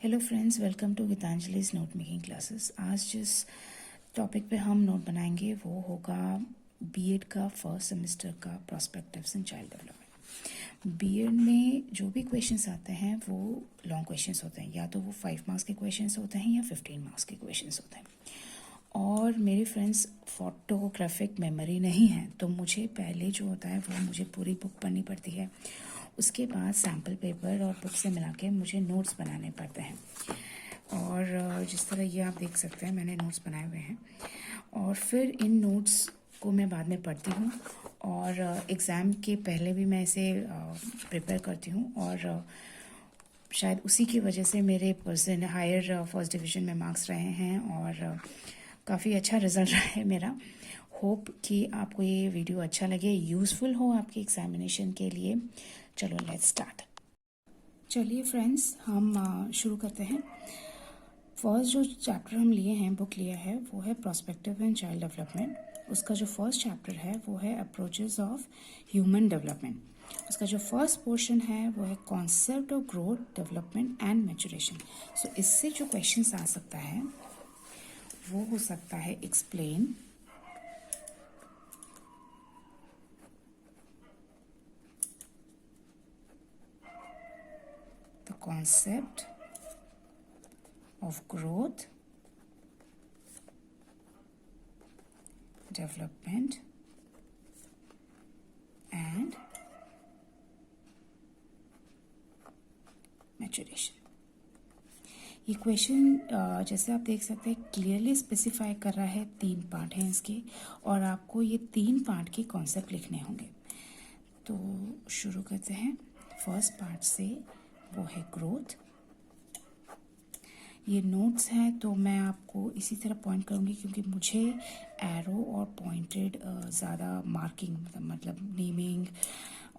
Hello friends, welcome to Geetanjali's note making classes. आज जिस topic पे हम नोट बनाएंगे वो होगा बीएड का फर्स्ट सेमेस्टर का prospectives in child development. BEd में जो भी क्वेश्चंस आते हैं वो लॉन्ग क्वेश्चंस होते हैं, या तो वो 5 मार्क्स के क्वेश्चंस होते हैं या 15 मार्क्स के क्वेश्चंस होते हैं। और मेरे फ्रेंड्स फोटोग्राफिक मेमोरी नहीं है, तो मुझे पहले जो होता है वो मुझे पूरी बुक पढ़नी पड़ती है। उसके बाद सैम्पल पेपर और बुक से मिला के मुझे नोट्स बनाने पड़ते हैं। और जिस तरह ये आप देख सकते हैं, मैंने नोट्स बनाए हुए हैं और फिर इन नोट्स को मैं बाद में पढ़ती हूँ और एग्ज़ाम के पहले भी मैं इसे प्रिपेयर करती हूँ। और शायद उसी की वजह से मेरे परसेंट हायर फर्स्ट डिवीज़न में मार्क्स रहे हैं और काफ़ी अच्छा रिज़ल्ट रहा है मेरा। होप कि आपको ये वीडियो अच्छा लगे, यूज़फुल हो आपके एग्जामिनेशन के लिए। चलो लेट्स स्टार्ट। चलिए फ्रेंड्स, हम शुरू करते हैं। फर्स्ट जो चैप्टर हम लिए हैं, बुक लिया है, वो है प्रोस्पेक्टिव इन चाइल्ड डेवलपमेंट। उसका जो फर्स्ट चैप्टर है वो है अप्रोचेस ऑफ ह्यूमन डेवलपमेंट। उसका जो फर्स्ट पोर्शन है वो है concept of growth, development and maturation. So इससे जो क्वेश्चंस आ सकता है वो हो सकता है explain, the concept of growth, development and maturation। ये क्वेश्चन जैसे आप देख सकते हैं क्लियरली स्पेसिफाई कर रहा है, 3 पार्ट हैं इसके और आपको ये 3 पार्ट के कॉन्सेप्ट लिखने होंगे। तो शुरू करते हैं फर्स्ट पार्ट से, वो है ग्रोथ। ये नोट्स हैं तो मैं आपको इसी तरह पॉइंट करूँगी क्योंकि मुझे एरो और पॉइंटेड ज़्यादा मार्किंग मतलब नेमिंग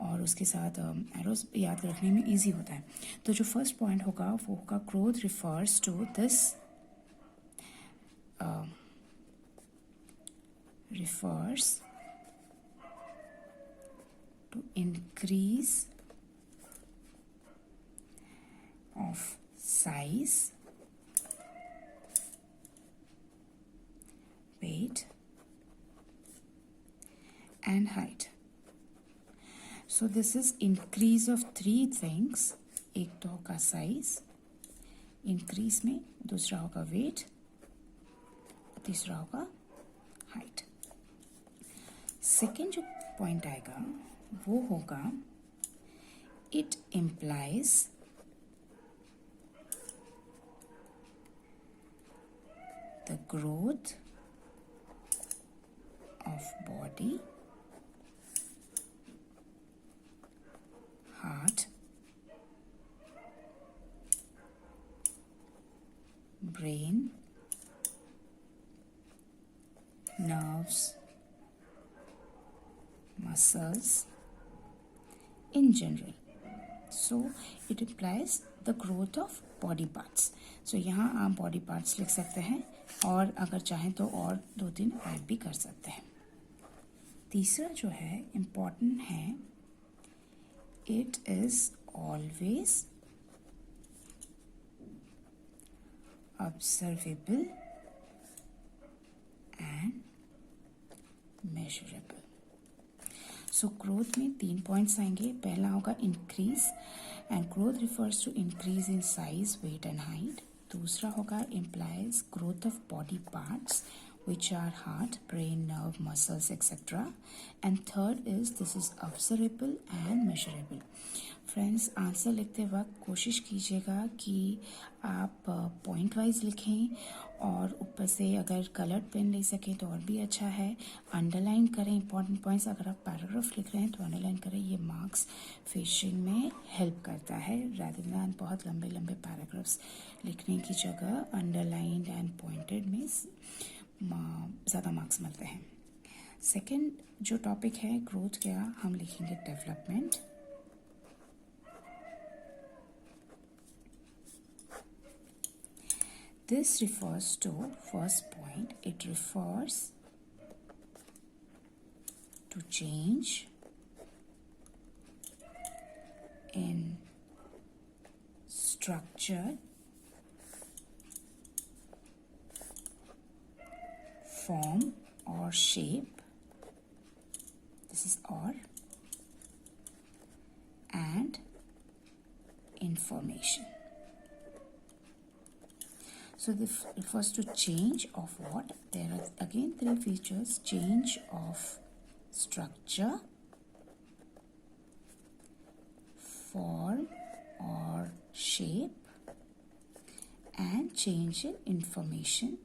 और उसके साथ एरोज याद रखने में इजी होता है। तो जो फर्स्ट पॉइंट होगा वो होगा growth refers to this refers to increase of size, weight and height. So this is increase of 3 things। एक तो होगा साइज इंक्रीज में, दूसरा होगा वेट, तीसरा होगा हाइट। सेकेंड जो पॉइंट आएगा वो होगा it implies the growth of body, heart, brain, nerves, muscles in general। So it implies the growth of body parts। So यहाँ आप body parts लिख सकते हैं और अगर चाहें तो और 2-3 ऐड भी कर सकते हैं। तीसरा जो है इम्पॉर्टेंट है, it is always observable and measurable। So growth में 3 पॉइंट्स आएंगे। पहला होगा increase, and growth refers to increase in size, weight and height. दूसरा होगा implies growth of body parts which are heart, brain, nerve, muscles, etc. And third is this is observable and measurable। Friends, answer लिखते वक्त कोशिश कीजिएगा कि आप point wise लिखें और ऊपर से अगर कलर्ड पेन ले सकें तो और भी अच्छा है। अंडरलाइन करें इंपॉर्टेंट पॉइंट्स। अगर आप पैराग्राफ लिख रहे हैं तो अंडरलाइन करें, ये मार्क्स फिशिंग में हेल्प करता है। रादर देन बहुत लंबे लंबे पैराग्राफ्स लिखने की जगह अंडरलाइंड एंड पॉइंटेड में ज़्यादा मार्क्स मिलते हैं। सेकेंड जो टॉपिक है ग्रोथ का, हम लिखेंगे development. This refers to first point, it refers to change in structure form or shape, this is or, and information. So the refers to change of what? There are again three features: change of structure, form or shape, and change in information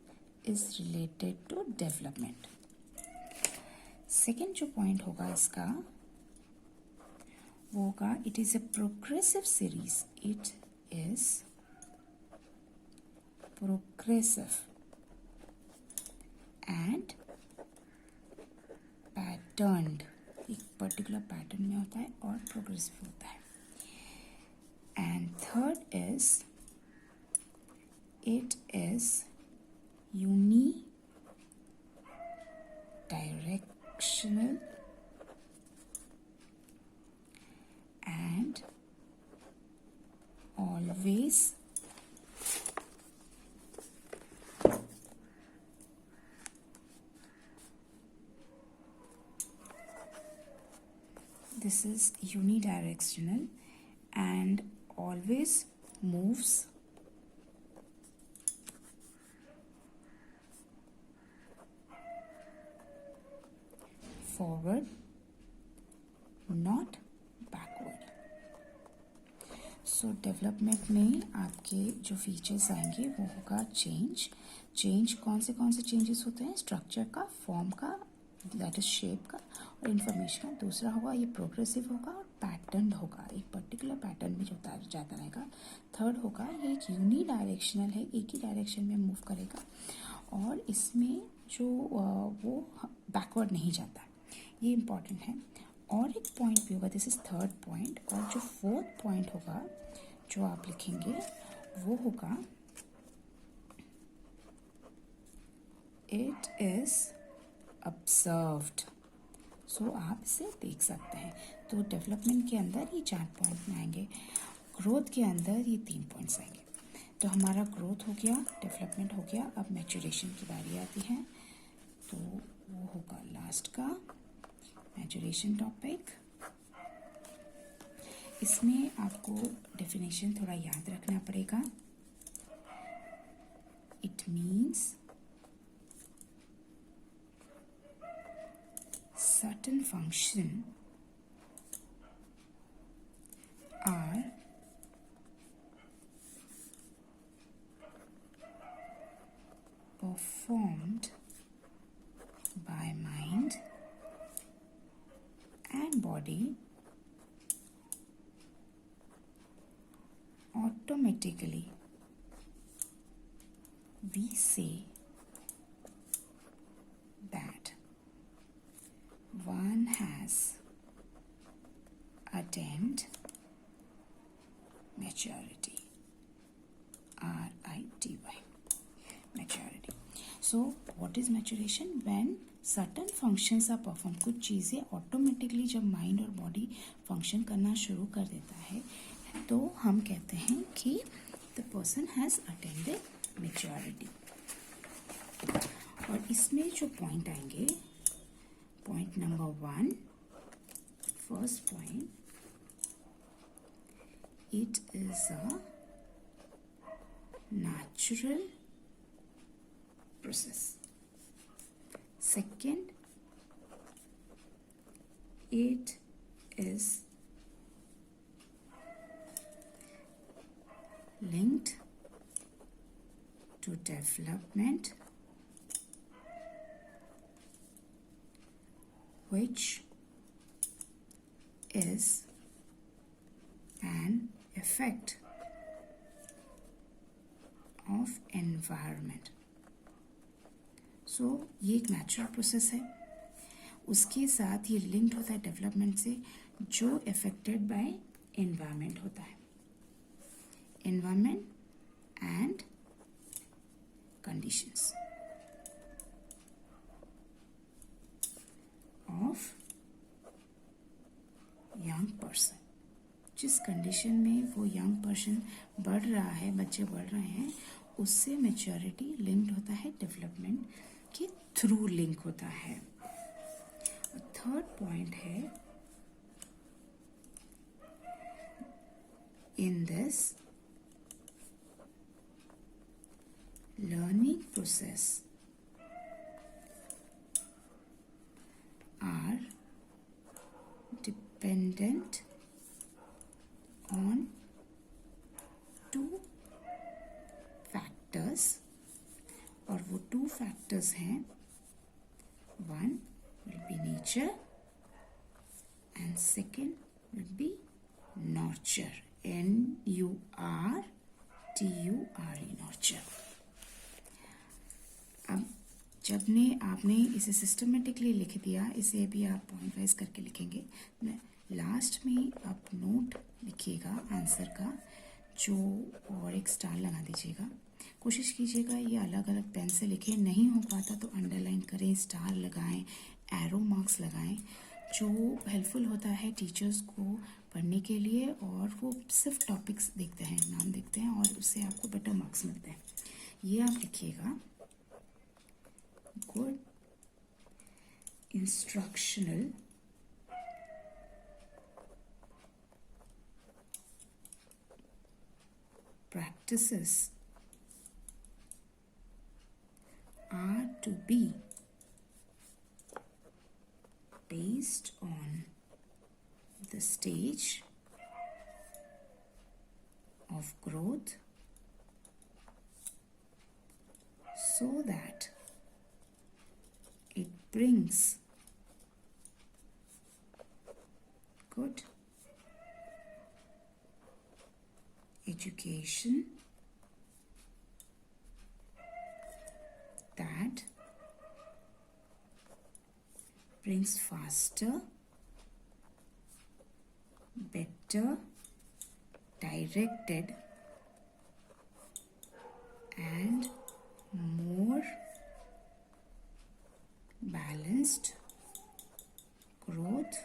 is related to development. Second जो point होगा इसका वो होगा it is a progressive series. It is progressive and patterned. एक particular pattern में होता है और प्रोग्रेसिव होता है. And third is it is unidirectional and always this is unidirectional and always moves forward, not backward. So development में आपके जो फीचर्स आएंगे वो होगा चेंज कौन से चेंजेस होते हैं? स्ट्रक्चर का, फॉर्म का, दैट इज शेप का, और इन्फॉर्मेशन का. दूसरा होगा ये प्रोग्रेसिव होगा और पैटर्न होगा, एक पर्टिकुलर पैटर्न में जो जाता रहेगा. थर्ड होगा ये एक यूनिडायरेक्शनल है, एक ही डायरेक्शन में मूव करेगा और इसमें जो वो बैकवर्ड नहीं जाता. ये इम्पॉर्टेंट है. और एक पॉइंट भी होगा, दिस इज थर्ड पॉइंट. और जो फोर्थ पॉइंट होगा जो आप लिखेंगे वो होगा इट इज ऑब्जर्व्ड. सो आप इसे देख सकते हैं. तो डेवलपमेंट के अंदर ये 4 पॉइंट में आएंगे, ग्रोथ के अंदर ये 3 पॉइंट्स आएंगे. तो हमारा ग्रोथ हो गया, डेवलपमेंट हो गया. अब मैच्योरेशन की बारी आती है, तो वो होगा लास्ट का मैच्योरेशन टॉपिक. इसमें आपको डेफिनेशन थोड़ा याद रखना पड़ेगा. It means certain function are performed by mind and body automatically. We say that one has attained maturity. R-I-T-Y. Maturity. So, what is maturation? When certain functions are performed. कुछ चीज़ें automatically जब mind और body function करना शुरू कर देता है तो हम कहते हैं कि the person has attended maturity. और इसमें जो पॉइंट आएंगे, point number 1, first point, it is a natural process. Second, it is linked to development, which is an effect of environment. So ये एक नेचुरल प्रोसेस है, उसके साथ ये लिंक्ड होता है डेवलपमेंट से, जो अफेक्टेड बाय एनवायरनमेंट होता है. Environment and conditions of young person. जिस कंडीशन में वो यंग पर्सन बढ़ रहा है, बच्चे बढ़ रहे हैं, उससे मैच्योरिटी लिंक्ड होता है डेवलपमेंट के थ्रू लिंक होता है। थर्ड पॉइंट है, in this learning process are dependent on two factors, और वो two factors हैं, one will be nature and second will be nurture, N-U-R-T-U-R-E, nurture। अब जब आपने इसे सिस्टमेटिकली लिख दिया, इसे भी आप पॉइंट वाइज करके लिखेंगे। लास्ट में आप नोट लिखिएगा आंसर का जो, और एक स्टार लगा दीजिएगा। कोशिश कीजिएगा ये अलग अलग पेन से लिखें, नहीं हो पाता तो अंडरलाइन करें, स्टार लगाएं, एरो मार्क्स लगाएं, जो हेल्पफुल होता है टीचर्स को पढ़ने के लिए। और वो सिर्फ टॉपिक्स देखते हैं, नाम देखते हैं, और उससे आपको बेटर मार्क्स मिलते हैं। ये आप लिखिएगा, good instructional practices are to be based on the stage of growth so that it brings good education that brings faster, better directed and more balanced growth,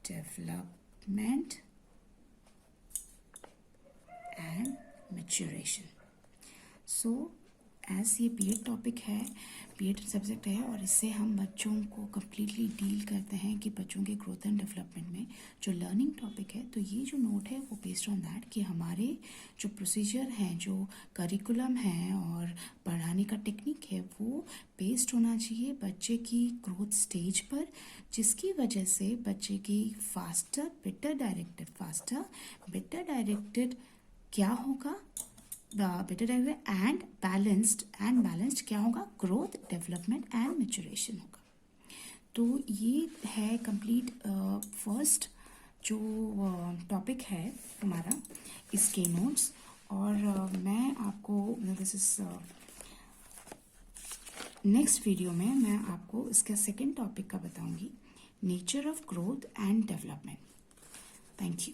development and maturation। So as ये बीएड topic है, BEd subject है, और इससे हम बच्चों को completely deal करते हैं कि बच्चों के ग्रोथ एंड डेवलपमेंट में जो लर्निंग टॉपिक है। तो ये जो नोट है वो बेस्ड ऑन दैट कि हमारे जो प्रोसीजर हैं, जो करिकुलम है और पढ़ाने का टेक्निक है, वो बेस्ड होना चाहिए बच्चे की ग्रोथ स्टेज पर, जिसकी वजह से बच्चे की फास्टर बेटर डायरेक्टेड क्या होगा, बेटर डायरेक्टेड एंड बैलेंस्ड क्या होगा, ग्रोथ, डेवलपमेंट एंड मैच्योरेशन होगा। तो ये है कंप्लीट फर्स्ट जो टॉपिक है हमारा, इसके नोट्स। और मैं आपको दिस इज नेक्स्ट वीडियो में मैं आपको इसका सेकेंड टॉपिक का बताऊंगी, nature of growth and development. Thank you.